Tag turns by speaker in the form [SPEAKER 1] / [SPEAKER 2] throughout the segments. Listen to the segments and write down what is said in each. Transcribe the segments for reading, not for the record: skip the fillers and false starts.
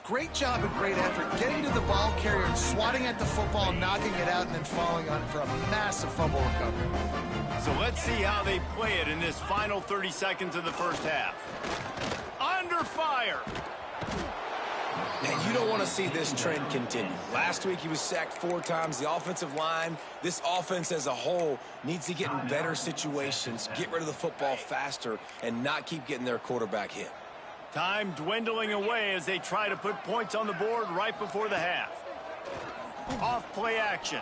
[SPEAKER 1] Great job and great effort getting to the ball carrier and swatting at the football, knocking it out, and then falling on it for a massive fumble recovery.
[SPEAKER 2] So let's see how they play it in this final 30 seconds of the first half. Under fire.
[SPEAKER 3] And you don't want to see this trend continue. Last week he was sacked 4 times. The offensive line, this offense as a whole, needs to get in better situations, get rid of the football faster, and not keep getting their quarterback hit.
[SPEAKER 2] Time dwindling away as they try to put points on the board right before the half. Off play action.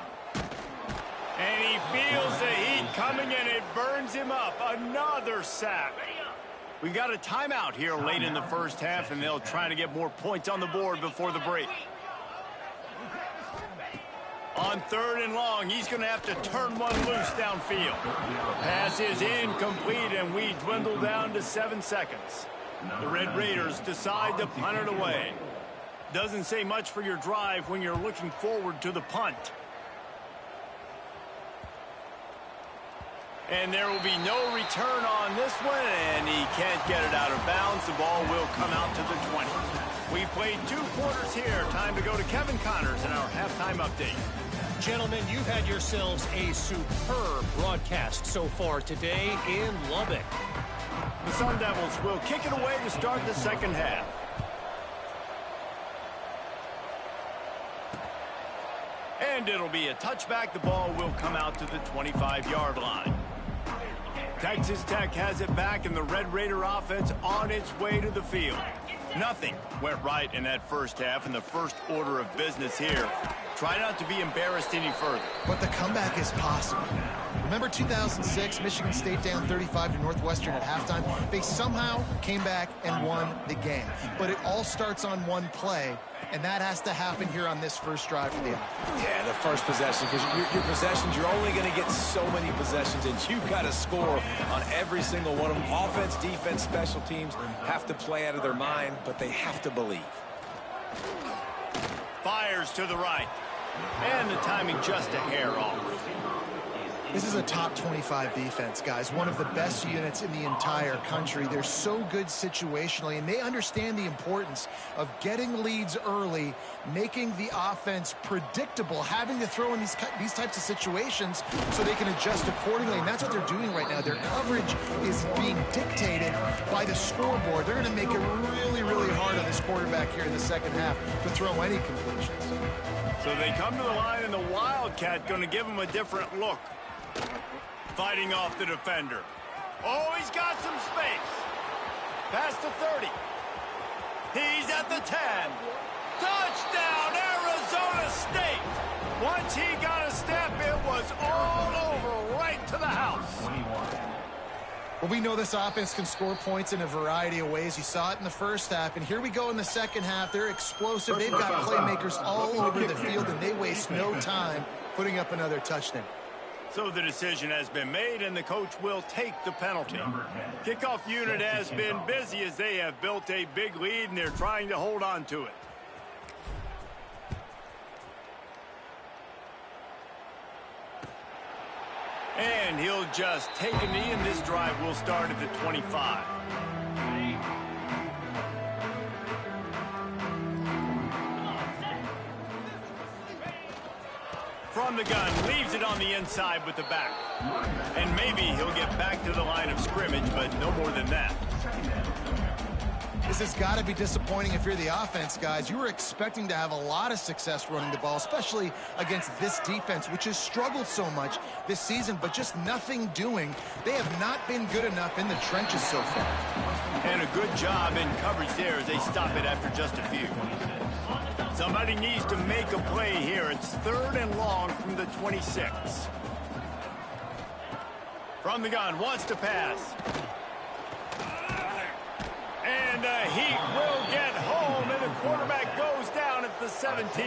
[SPEAKER 2] And he feels the heat coming and it burns him up. Another sack. We got a timeout here late in the first half, and they'll try to get more points on the board before the break. On 3rd and long, he's going to have to turn one loose downfield. Pass is incomplete, and we dwindle down to 7 seconds. The Red Raiders decide to punt it away. Doesn't say much for your drive when you're looking forward to the punt. And there will be no return on this one, and he can't get it out of bounds. The ball will come out to the 20. We played 2 quarters here. Time to go to Kevin Connors in our halftime update.
[SPEAKER 4] Gentlemen, you've had yourselves a superb broadcast so far today in Lubbock.
[SPEAKER 2] The Sun Devils will kick it away to start the second half. And it'll be a touchback. The ball will come out to the 25-yard line. Texas Tech has it back, and the Red Raider offense on its way to the field. Nothing went right in that first half, and the first order of business here. Try not to be embarrassed any further.
[SPEAKER 1] But the comeback is possible. Remember 2006, Michigan State down 35 to Northwestern at halftime? They somehow came back and won the game. But it all starts on one play, and that has to happen here on this first drive for the offense.
[SPEAKER 3] Yeah, the first possession, because your possessions, you're only going to get so many possessions, and you've got to score on every single one of them. Offense, defense, special teams have to play out of their mind, but they have to believe.
[SPEAKER 2] Fires to the right. And the timing just a hair off.
[SPEAKER 1] This is a top 25 defense, guys. One of the best units in the entire country. They're so good situationally, and they understand the importance of getting leads early, making the offense predictable, having to throw in these types of situations so they can adjust accordingly. And that's what they're doing right now. Their coverage is being dictated by the scoreboard. They're going to make it really, really hard on this quarterback here in the second half to throw any completions.
[SPEAKER 2] So they come to the line, and the Wildcat going to give them a different look. Fighting off the defender. Oh, he's got some space. Past the 30. He's at the 10. Touchdown, Arizona State. Once he got a step, it was all over, right to the house.
[SPEAKER 1] Well, we know this offense can score points in a variety of ways. You saw it in the first half, and here we go in the second half. They're explosive. They've got playmakers all over the field, and they waste no time putting up another touchdown.
[SPEAKER 2] So the decision has been made, and the coach will take the penalty. Kickoff unit has been busy as they have built a big lead, and they're trying to hold on to it. And he'll just take a knee, and this drive will start at the 25. From the gun, leaves it on the inside with the back. And maybe he'll get back to the line of scrimmage, but no more than that.
[SPEAKER 1] This has got to be disappointing if you're the offense, guys. You were expecting to have a lot of success running the ball, especially against this defense, which has struggled so much this season, but just nothing doing. They have not been good enough in the trenches so far.
[SPEAKER 2] And a good job in coverage there as they stop it after just a few. Somebody needs to make a play here. It's 3rd and long from the 26. From the gun, wants to pass. And he will get home, and the quarterback goes down at the 17.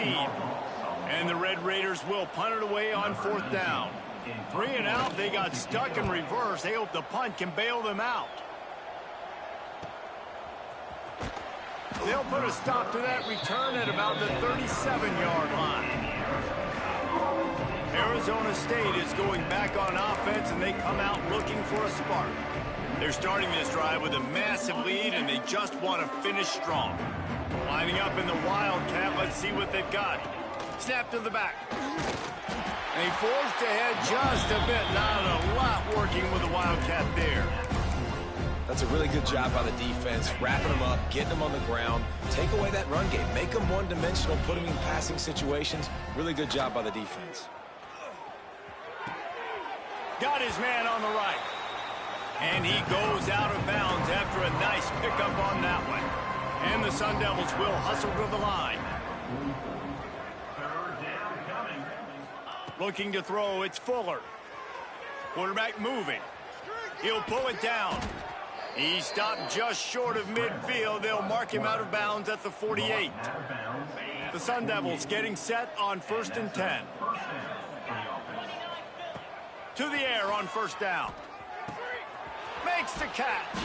[SPEAKER 2] And the Red Raiders will punt it away on 4th down. 3 and out, they got stuck in reverse. They hope the punt can bail them out. They'll put a stop to that return at about the 37-yard line. Arizona State is going back on offense, and they come out looking for a spark. They're starting this drive with a massive lead, and they just want to finish strong. Lining up in the Wildcat, let's see what they've got. Snap to the back. And he forced ahead just a bit. Not a lot working with the Wildcat there.
[SPEAKER 3] That's a really good job by the defense, wrapping them up, getting them on the ground, take away that run game, make them one-dimensional, put them in passing situations. Really good job by the defense.
[SPEAKER 2] Got his man on the right. And he goes out of bounds after a nice pickup on that one. And the Sun Devils will hustle to the line. Looking to throw, it's Fuller. Quarterback moving. He'll pull it down. He stopped just short of midfield. They'll mark him out of bounds at the 48. The Sun Devils getting set on 1st and 10. To the air on 1st down. Makes the catch.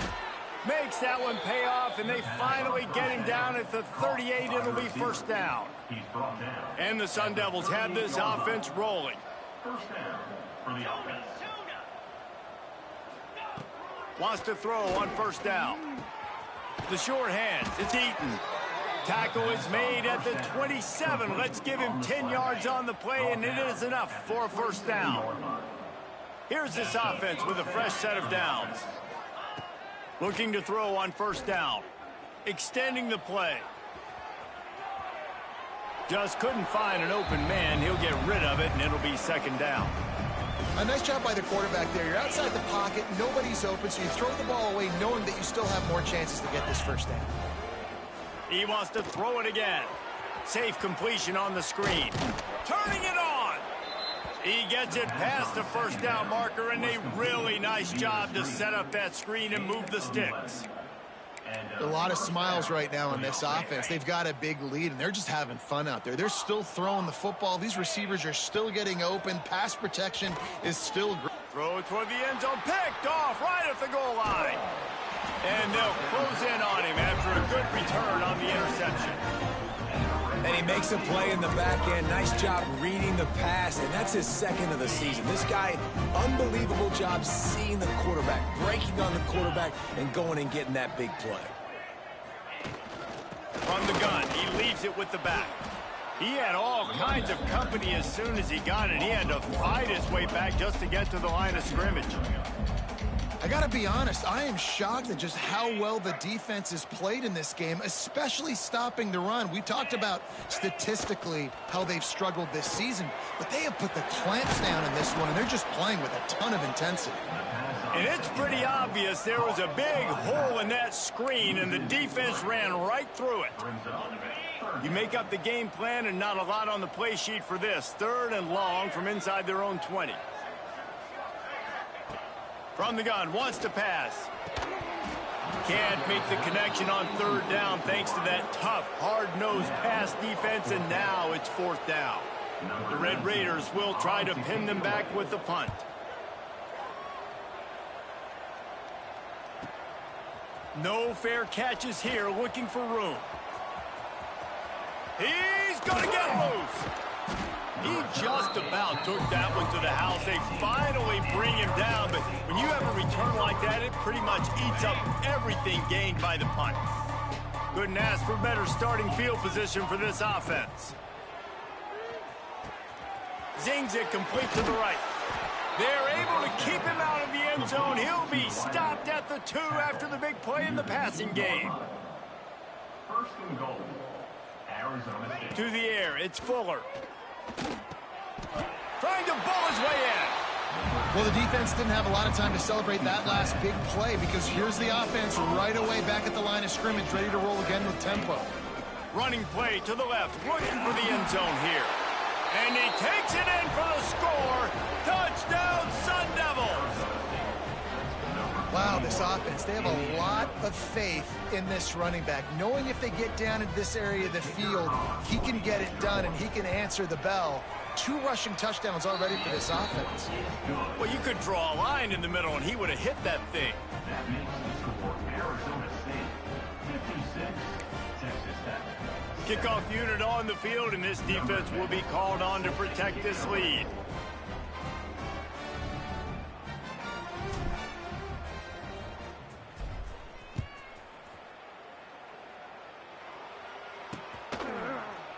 [SPEAKER 2] Makes that one pay off, and they finally get him down at the 38. It'll be 1st down. And the Sun Devils have this offense rolling. 1st down for the offense. Wants to throw on 1st down. The short hands, it's Eaton. Tackle is made at the 27. Let's give him 10 yards on the play, and it is enough for a 1st down. Here's this offense with a fresh set of downs. Looking to throw on 1st down. Extending the play. Just couldn't find an open man. He'll get rid of it, and it'll be 2nd down.
[SPEAKER 1] A nice job by the quarterback there. You're outside the pocket, nobody's open, so you throw the ball away knowing that you still have more chances to get this 1st down.
[SPEAKER 2] He wants to throw it again. Safe completion on the screen. Turning it on. He gets it past the 1st down marker, and a really nice job to set up that screen and move the sticks.
[SPEAKER 1] A lot of smiles right now on this offense. They've got a big lead, and they're just having fun out there. They're still throwing the football. These receivers are still getting open. Pass protection is still great.
[SPEAKER 2] Throw it toward the end zone. Picked off right at the goal line. And they'll close in on him after a good return on the interception.
[SPEAKER 3] And he makes a play in the back end. Nice job reading the pass, and that's his 2nd of the season. This guy, unbelievable job seeing the quarterback, breaking on the quarterback, and going and getting that big play.
[SPEAKER 2] From the gun, he leaves it with the back. He had all kinds of company as soon as he got it. He had to fight his way back just to get to the line of scrimmage.
[SPEAKER 1] I got to be honest, I am shocked at just how well the defense has played in this game, especially stopping the run. We talked about statistically how they've struggled this season, but they have put the clamps down in this one, and they're just playing with a ton of intensity.
[SPEAKER 2] And it's pretty obvious there was a big hole in that screen, and the defense ran right through it. You make up the game plan, and not a lot on the play sheet for this. 3rd and long from inside their own 20. From the gun, wants to pass. Can't make the connection on 3rd down thanks to that tough, hard-nosed pass defense, and now it's 4th down. The Red Raiders will try to pin them back with the punt. No fair catches here, looking for room. He's going to get loose. He just about took that one to the house. They finally bring him down, but when you have a return like that, it pretty much eats up everything gained by the punt. Couldn't ask for better starting field position for this offense. Zings it complete to the right. They're able to keep him out of the end zone. He'll be stopped at the 2 after the big play in the passing game. 1st and goal. Arizona State. To the air, it's Fuller. Trying to ball his way in.
[SPEAKER 1] Well, the defense didn't have a lot of time to celebrate that last big play, because here's the offense right away back at the line of scrimmage, ready to roll again with tempo.
[SPEAKER 2] Running play to the left, looking for the end zone here. And he takes it in for the score. Touchdown, Sun Devils.
[SPEAKER 1] Wow, this offense, they have a lot of faith in this running back, knowing if they get down into this area of the field, he can get it done and he can answer the bell. 2 rushing touchdowns already for this offense.
[SPEAKER 2] Well, you could draw a line in the middle and he would have hit that thing.
[SPEAKER 5] That makes the score Arizona State 56, Texas Tech.
[SPEAKER 2] Kickoff unit on the field, and this defense will be called on to protect this lead.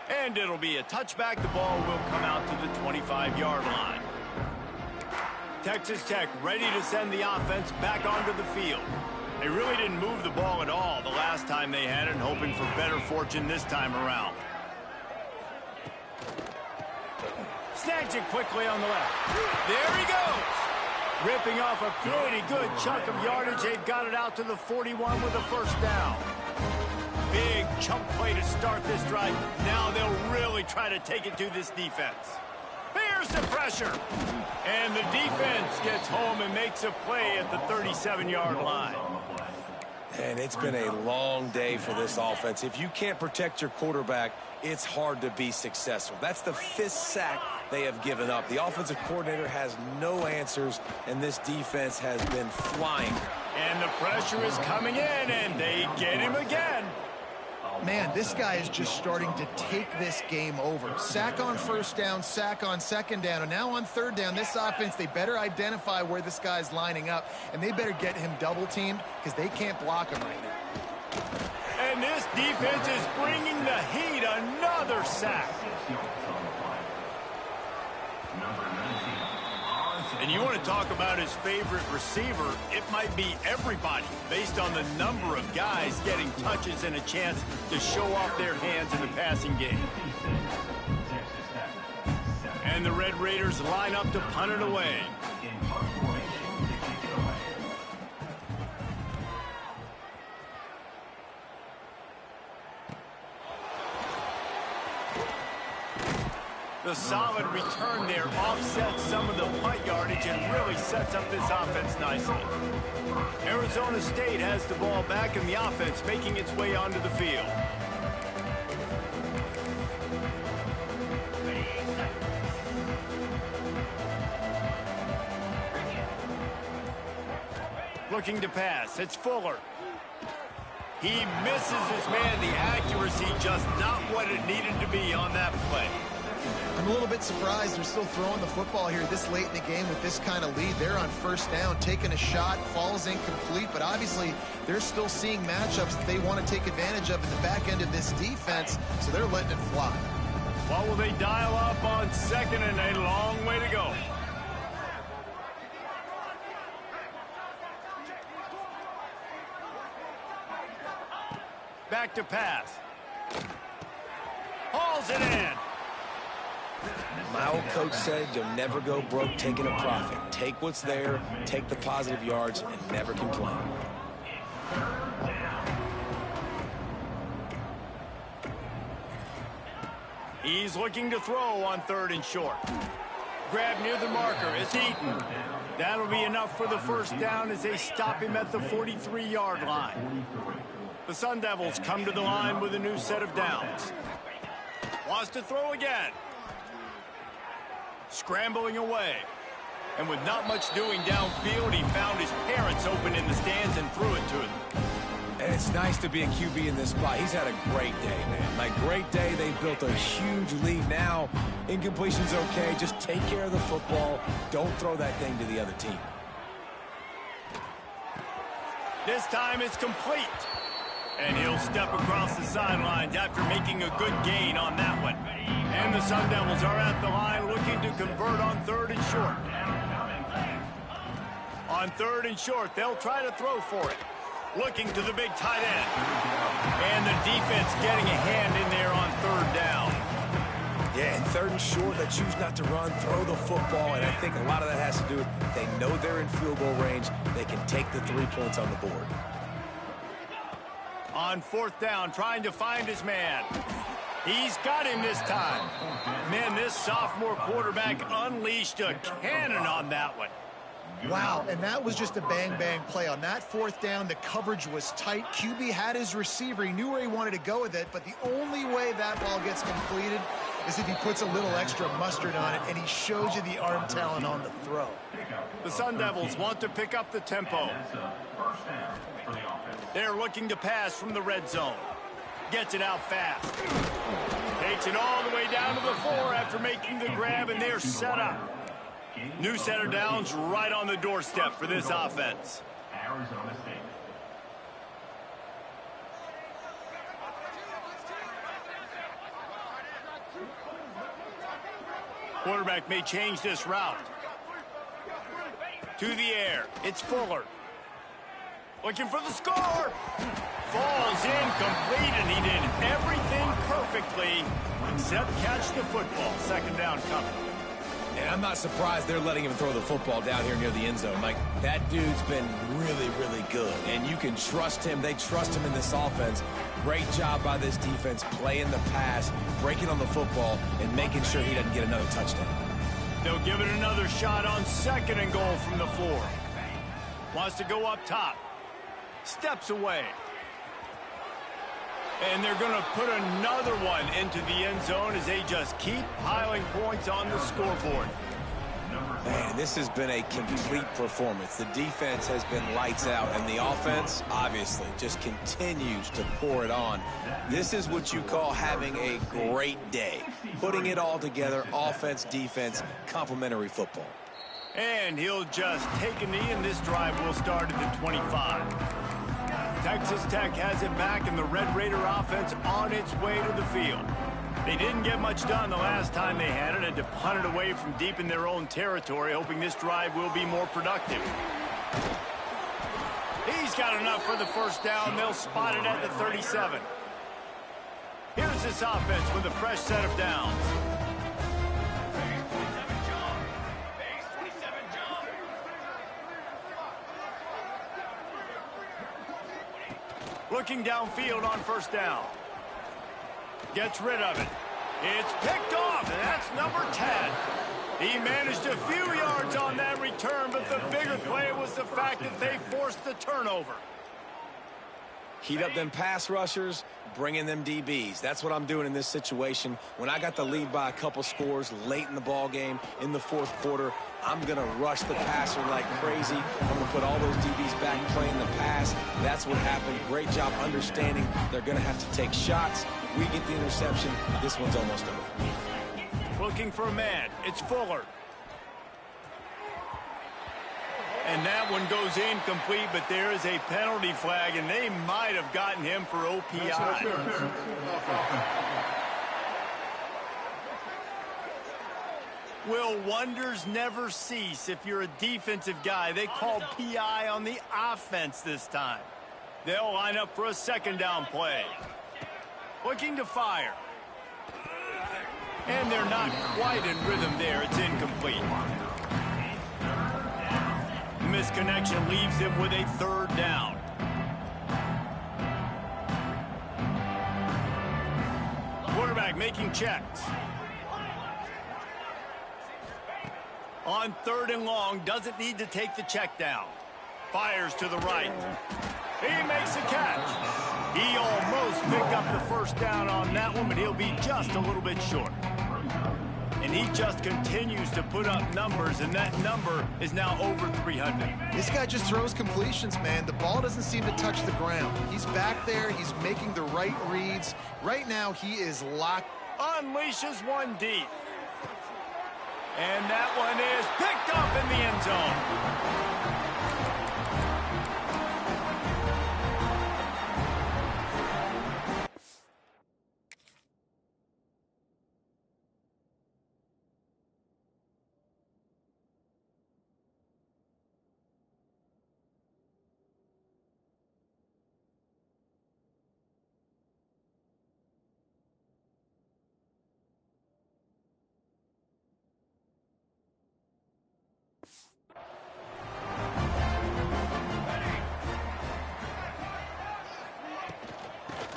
[SPEAKER 2] And it'll be a touchback. The ball will come out to the 25-yard line. Texas Tech ready to send the offense back onto the field. They really didn't move the ball at all the last time they had it, hoping for better fortune this time around. Snags it quickly on the left. There he goes. Ripping off a pretty good chunk of yardage. They've got it out to the 41 with a first down. Big chunk play to start this drive. Now they'll really try to take it to this defense. Here's the pressure. And the defense gets home and makes a play at the 37-yard line.
[SPEAKER 3] And it's been a long day for this offense. If you can't protect your quarterback, it's hard to be successful. That's the 5th sack they have given up. The offensive coordinator has no answers, and this defense has been flying.
[SPEAKER 2] And the pressure is coming in, and they get him again.
[SPEAKER 1] Man, this guy is just starting to take this game over. Sack on first down, sack on second down, and now on third down, this offense, they better identify where this guy's lining up, and they better get him double-teamed because they can't block him right now.
[SPEAKER 2] And this defense is bringing the heat. Another sack. And you want to talk about his favorite receiver, it might be everybody based on the number of guys getting touches and a chance to show off their hands in the passing game. And the Red Raiders line up to punt it away. The solid return there offsets some of the punt yardage and really sets up this offense nicely. Arizona State has the ball back and the offense making its way onto the field. Looking to pass. It's Fuller. He misses his man. The accuracy just not what it needed to be on that play.
[SPEAKER 1] I'm a little bit surprised they're still throwing the football here this late in the game with this kind of lead. They're on first down, taking a shot, falls incomplete, but obviously they're still seeing matchups that they want to take advantage of in the back end of this defense, so they're letting it fly.
[SPEAKER 2] What will they dial up on second and a long way to go? Back to pass. Hauls it in.
[SPEAKER 3] My old coach said you'll never go broke taking a profit. Take what's there, take the positive yards, and never complain.
[SPEAKER 2] He's looking to throw on third and short. Grab near the marker. It's Eaton. That'll be enough for the first down as they stop him at the 43-yard line. The Sun Devils come to the line with a new set of downs. Wants to throw again. Scrambling away. And with not much doing downfield, he found his parents open in the stands and threw it to him.
[SPEAKER 3] And it's nice to be a QB in this spot. He's had a great day, man. Like, great day. They've built a huge lead now. Incompletion's okay. Just take care of the football. Don't throw that thing to the other team.
[SPEAKER 2] This time it's complete. And he'll step across the sidelines after making a good gain on that one. And the Sun Devils are at the line looking to convert on third and short. On third and short, they'll try to throw for it. Looking to the big tight end. And the defense getting a hand in there on third down.
[SPEAKER 3] Yeah, and third and short, they choose not to run, throw the football, and I think a lot of that has to do with they know they're in field goal range. They can take the 3 points on the board.
[SPEAKER 2] On fourth down, trying to find his man. He's got him this time. Man, this sophomore quarterback unleashed a cannon on that one.
[SPEAKER 1] Wow, and that was just a bang-bang play. On that fourth down, the coverage was tight. QB had his receiver. He knew where he wanted to go with it, but the only way that ball gets completed is if he puts a little extra mustard on it, and he shows you the arm talent on the throw.
[SPEAKER 2] The Sun Devils want to pick up the tempo. They're looking to pass from the red zone. Gets it out fast. Takes it all the way down to the 4 after making the grab, and they're set up. New set of downs right on the doorstep for this offense.
[SPEAKER 5] Arizona State.
[SPEAKER 2] Quarterback may change this route. To the air. It's Fuller. Looking for the score. Falls incomplete, and he did everything perfectly except catch the football. Second down coming.
[SPEAKER 3] And I'm not surprised they're letting him throw the football down here near the end zone. Like, that dude's been really, really good. And you can trust him. They trust him in this offense. Great job by this defense playing the pass, breaking on the football, and making sure he doesn't get another touchdown.
[SPEAKER 2] They'll give it another shot on 2nd and goal from the 4. Wants to go up top. Steps away. And they're going to put another one into the end zone as they just keep piling points on the scoreboard.
[SPEAKER 3] Man, this has been a complete performance. The defense has been lights out, and the offense, obviously, just continues to pour it on. This is what you call having a great day. Putting it all together, offense, defense, complementary football.
[SPEAKER 2] And he'll just take a knee, and this drive will start at the 25. Texas Tech has it back, and the Red Raider offense on its way to the field. They didn't get much done the last time they had it, and to punt it away from deep in their own territory, hoping this drive will be more productive. He's got enough for the first down. They'll spot it at the 37. Here's this offense with a fresh set of downs. Looking downfield on first down. Gets rid of it. It's picked off, and that's number 10. He managed a few yards on that return, but the bigger play was the fact that they forced the turnover.
[SPEAKER 3] Heat up them pass rushers, bring in them DBs. That's what I'm doing in this situation. When I got the lead by a couple scores late in the ball game, in the 4th quarter, I'm going to rush the passer like crazy. I'm going to put all those DBs back playing the pass. That's what happened. Great job understanding they're going to have to take shots. We get the interception. This one's almost over.
[SPEAKER 2] Looking for a man. It's Fuller. And that one goes incomplete, but there is a penalty flag, and they might have gotten him for OPI. Will wonders never cease if you're a defensive guy? They called PI on the offense this time. They'll line up for a 2nd down play. Looking to fire. And they're not quite in rhythm there. It's incomplete. Misconnection leaves him with a 3rd down. Quarterback making checks. On 3rd and long, doesn't need to take the check down. Fires to the right. He makes a catch. He almost picked up the first down on that one, but he'll be just a little bit short. And he just continues to put up numbers, and that number is now over 300.
[SPEAKER 1] This guy just throws completions, man. The ball doesn't seem to touch the ground. He's back there. He's making the right reads. Right now, he is locked.
[SPEAKER 2] Unleashes one deep. And that one is picked up in the end zone.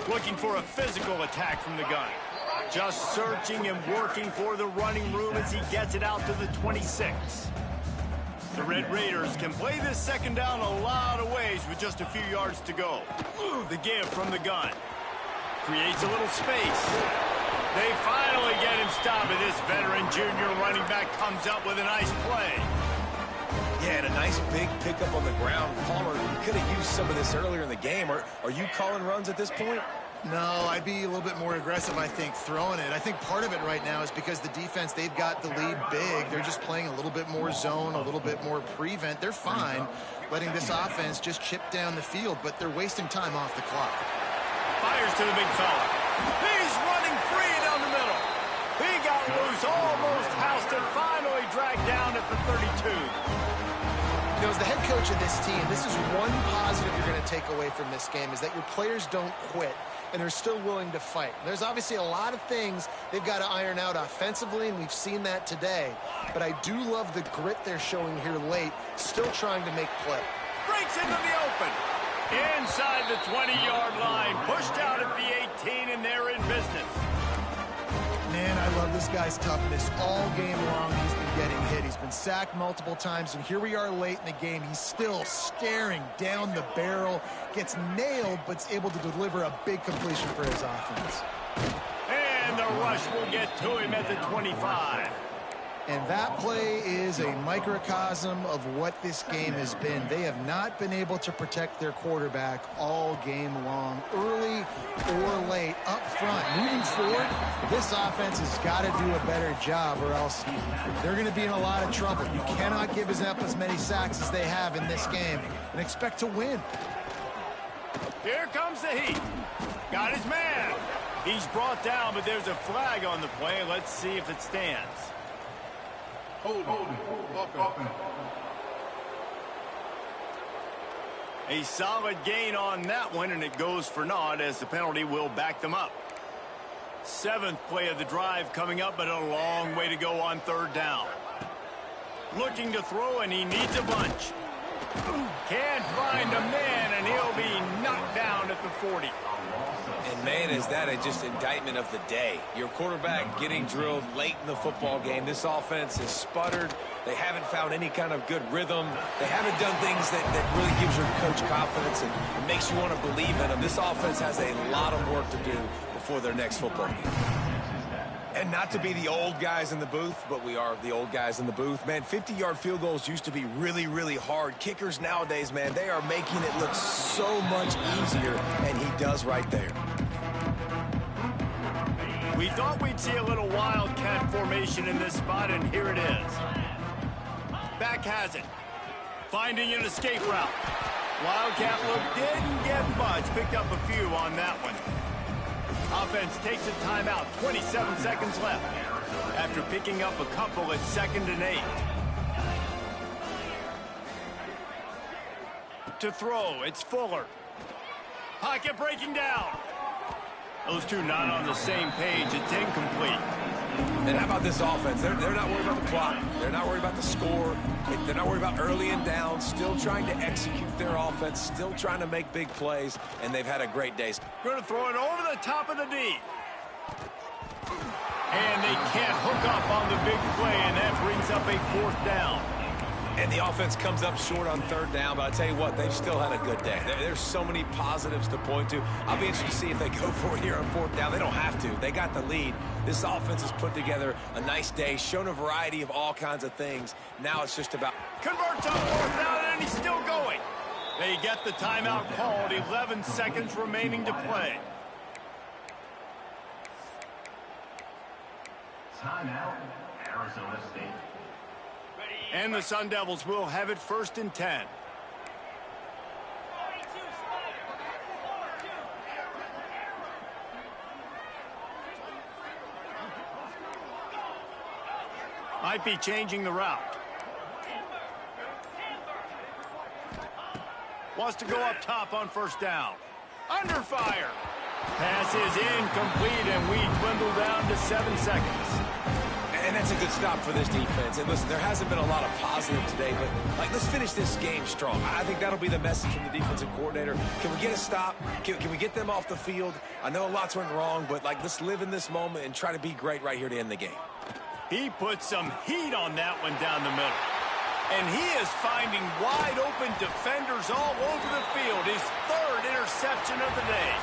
[SPEAKER 2] Looking for a physical attack from the gun. Just searching and working for the running room as he gets it out to the 26. The Red Raiders can play this 2nd down a lot of ways with just a few yards to go. The give from the gun. Creates a little space. They finally get him stopped, and this veteran junior running back comes up with a nice play.
[SPEAKER 3] Yeah, and a nice big pickup on the ground. Palmer could have used some of this earlier in the game. Are you calling runs at this point?
[SPEAKER 1] No, I'd be a little bit more aggressive, I think, throwing it. I think part of it right now is because the defense, they've got the lead big. They're just playing a little bit more zone, a little bit more prevent. They're fine letting this offense just chip down the field, but they're wasting time off the clock.
[SPEAKER 2] Fires to the big fella. He's running free down the middle. He got loose, almost housed him dragged down at the 32.
[SPEAKER 1] You know, as the head coach of this team, this is one positive you're going to take away from this game, is that your players don't quit and are still willing to fight. There's obviously a lot of things they've got to iron out offensively, and we've seen that today. But I do love the grit they're showing here late, still trying to make play.
[SPEAKER 2] Breaks into the open. Inside the 20-yard line. Pushed out at the 18, and they're in business.
[SPEAKER 1] Man, I love this guy's toughness. All game long, he's been getting hit. He's been sacked multiple times, and here we are late in the game. He's still staring down the barrel, gets nailed, but's able to deliver a big completion for his offense.
[SPEAKER 2] And the rush will get to him at the 25.
[SPEAKER 1] And that play is a microcosm of what this game has been. They have not been able to protect their quarterback all game long, early or late, up front. Moving forward, this offense has got to do a better job, or else they're going to be in a lot of trouble. You cannot give up as many sacks as they have in this game and expect to win.
[SPEAKER 2] Here comes the heat. Got his man. He's brought down, but there's a flag on the play. Let's see if it stands. A solid gain on that one, and it goes for naught as the penalty will back them up. 7th play of the drive coming up, but a long way to go on 3rd down. Looking to throw, and he needs a bunch. Can't find a man, and he'll be knocked down at the 40.
[SPEAKER 3] And man, is that just indictment of the day. Your quarterback getting drilled late in the football game. This offense has sputtered. They haven't found any kind of good rhythm. They haven't done things that really gives your coach confidence and makes you want to believe in them. This offense has a lot of work to do before their next football game. And not to be the old guys in the booth, but we are the old guys in the booth. Man, 50-yard field goals used to be really, really hard. Kickers nowadays, man, they are making it look so much easier, and he does right there.
[SPEAKER 2] We thought we'd see a little wildcat formation in this spot, and here it is. Back has it. Finding an escape route. Wildcat look didn't get much. Picked up a few on that one. Offense takes a timeout. 27 seconds left. After picking up a couple at 2nd and 8. To throw, it's Fuller. Pocket breaking down. Those two not on the same page. It's incomplete.
[SPEAKER 3] And how about this offense? They're not worried about the clock. They're not worried about the score. They're not worried about early and down. Still trying to execute their offense. Still trying to make big plays. And they've had a great day.
[SPEAKER 2] Going to throw it over the top of the D. And they can't hook up on the big play, and that brings up a 4th down.
[SPEAKER 3] And the offense comes up short on 3rd down, but I tell you what, they've still had a good day. There's so many positives to point to. I'll be interested to see if they go for it here on 4th down. They don't have to. They got the lead. This offense has put together a nice day, shown a variety of all kinds of things. Now it's just about...
[SPEAKER 2] Converts on 4th down, and he's still going. They get the timeout called. 11 seconds remaining to play.
[SPEAKER 5] Timeout, Arizona State.
[SPEAKER 2] And the Sun Devils will have it 1st and 10. Might be changing the route. Wants to go up top on 1st down. Under fire. Pass is incomplete, and we dwindle down to 7 seconds.
[SPEAKER 3] And that's a good stop for this defense. And listen, there hasn't been a lot of positive today, but let's finish this game strong. I think that'll be the message from the defensive coordinator. Can we get a stop? Can we get them off the field? I know lots went wrong, but let's live in this moment and try to be great right here to end the game.
[SPEAKER 2] He put some heat on that one down the middle. And he is finding wide open defenders all over the field. His 3rd interception of the day.